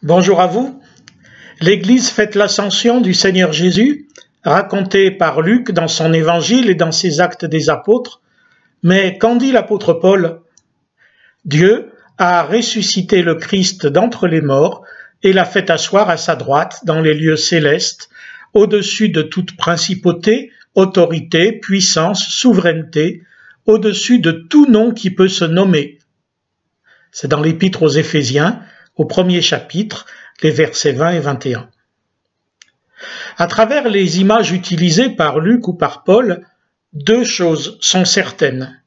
Bonjour à vous. L'Église fête l'ascension du Seigneur Jésus, racontée par Luc dans son évangile et dans ses actes des apôtres. Mais qu'en dit l'apôtre Paul? Dieu a ressuscité le Christ d'entre les morts et l'a fait asseoir à sa droite dans les lieux célestes, au-dessus de toute principauté, autorité, puissance, souveraineté, au-dessus de tout nom qui peut se nommer. C'est dans l'Épître aux Éphésiens, au premier chapitre, les versets 20 et 21. À travers les images utilisées par Luc ou par Paul, deux choses sont certaines.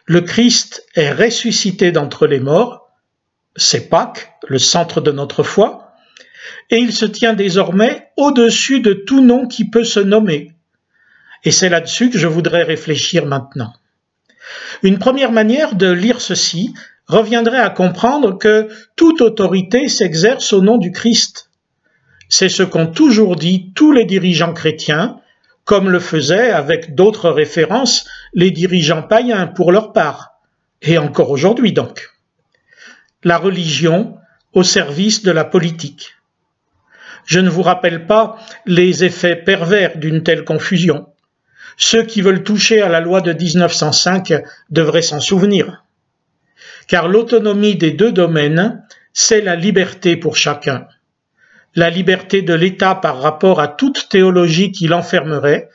Le Christ est ressuscité d'entre les morts, c'est Pâques, le centre de notre foi, et il se tient désormais au-dessus de tout nom qui peut se nommer. Et c'est là-dessus que je voudrais réfléchir maintenant. Une première manière de lire ceci reviendrait à comprendre que toute autorité s'exerce au nom du Christ. C'est ce qu'ont toujours dit tous les dirigeants chrétiens, comme le faisaient avec d'autres références les dirigeants païens pour leur part, et encore aujourd'hui donc. La religion au service de la politique. Je ne vous rappelle pas les effets pervers d'une telle confusion. Ceux qui veulent toucher à la loi de 1905 devraient s'en souvenir. Car l'autonomie des deux domaines, c'est la liberté pour chacun. La liberté de l'État par rapport à toute théologie qui l'enfermerait,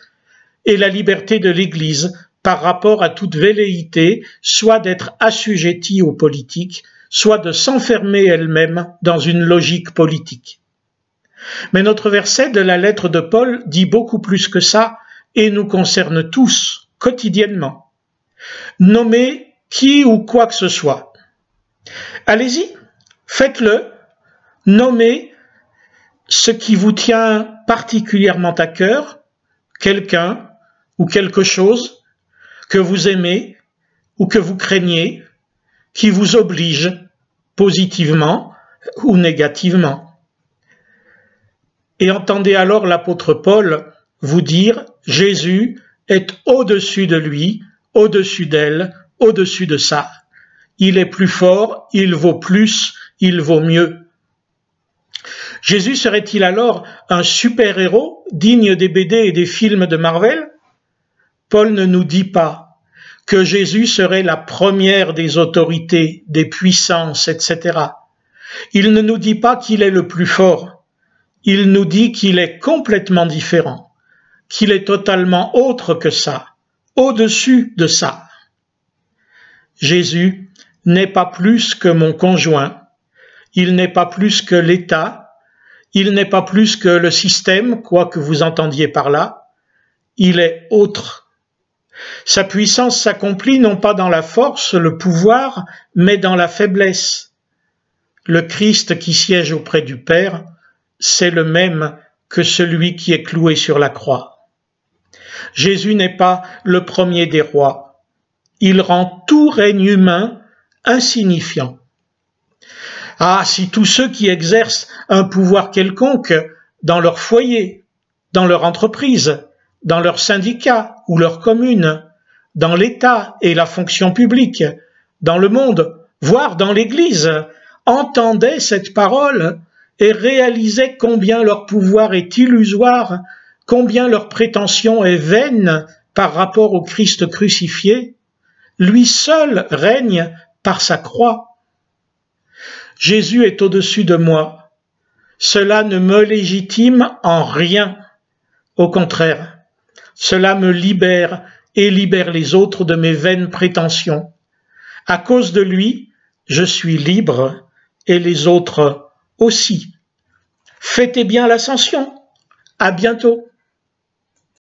et la liberté de l'Église par rapport à toute velléité, soit d'être assujettie aux politiques, soit de s'enfermer elle-même dans une logique politique. Mais notre verset de la lettre de Paul dit beaucoup plus que ça et nous concerne tous, quotidiennement. Nommez qui ou quoi que ce soit. Allez-y, faites-le, nommez ce qui vous tient particulièrement à cœur, quelqu'un ou quelque chose que vous aimez ou que vous craignez, qui vous oblige positivement ou négativement. Et entendez alors l'apôtre Paul vous dire « Jésus est au-dessus de lui, au-dessus d'elle, au-dessus de ça. Il est plus fort, il vaut plus, il vaut mieux. » Jésus serait-il alors un super-héros digne des BD et des films de Marvel? Paul ne nous dit pas que Jésus serait la première des autorités, des puissances, etc. Il ne nous dit pas qu'il est le plus fort. Il nous dit qu'il est complètement différent, qu'il est totalement autre que ça, au-dessus de ça. Jésus n'est pas plus que mon conjoint, il n'est pas plus que l'État, il n'est pas plus que le système, quoi que vous entendiez par là, il est autre. Sa puissance s'accomplit non pas dans la force, le pouvoir, mais dans la faiblesse. Le Christ qui siège auprès du Père, c'est le même que celui qui est cloué sur la croix. Jésus n'est pas le premier des rois. Il rend tout règne humain insignifiant. Ah, si tous ceux qui exercent un pouvoir quelconque dans leur foyer, dans leur entreprise, dans leur syndicat ou leur commune, dans l'État et la fonction publique, dans le monde, voire dans l'Église, entendaient cette parole et réalisaient combien leur pouvoir est illusoire, combien leur prétention est vaine par rapport au Christ crucifié, lui seul règne par sa croix. Jésus est au-dessus de moi. Cela ne me légitime en rien. Au contraire, cela me libère et libère les autres de mes vaines prétentions. À cause de lui, je suis libre et les autres aussi. Fêtez bien l'ascension. À bientôt.